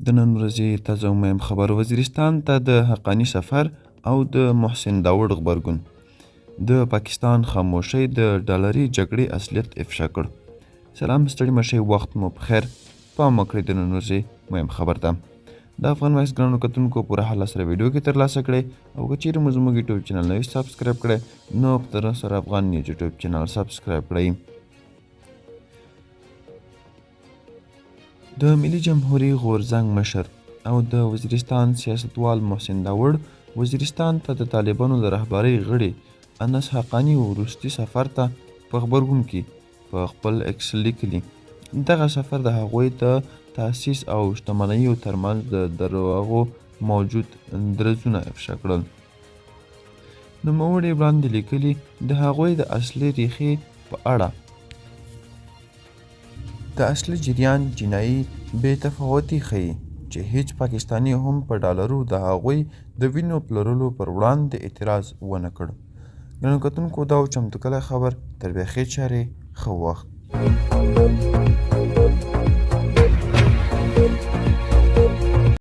د نن ورځې تازه مهم خبر وزیرستان ته د حقاني سفر او د محسن داوړ غبرګون. د پاکستان خاموشي د ډالري جګړې اصلیت افشا کړ. سلام ستړي مشي وخت مو بخیر. پام وکړئ د نن ورځې مهم خبر ته. د افغان وایس ګرانو کتونکو پوره حل سره ویډیو کې ترلاسه کړئ او که چیرې مو زموږ یوټیوب چینل نه سبسکرایب کړئ نو په طرف سره افغان نیوز یوټیوب چینل سبسکرایب کړئ. د ملي جمهوریت غورځنګ مشر او د وزیرستان سیاستوال محسن داوړ وزیرستان ته د طالبانو د رهبرۍ غړي انس حقاني وروستي سفر ته په غبرګون کې په خپل ایکس لیکلي. دغه سفر د هغوی د تاسیس او شتمنیو ترمنځ د دروغو موجود درزونه افشا کړل. نوموړي وړاندې لیکلي د هغوی د اصلي ریښې په اړه د اصلي جریان جنایي بې تفاوتي ښیي چې هیڅ پاکستاني هم په ډالرو د هغوی د وینو پلورلو پر وړاندې اعتراض ونه کړ. ګرانو کتونکو دا و چمتو کلی خبر تر بیخي چارې ښه وخت.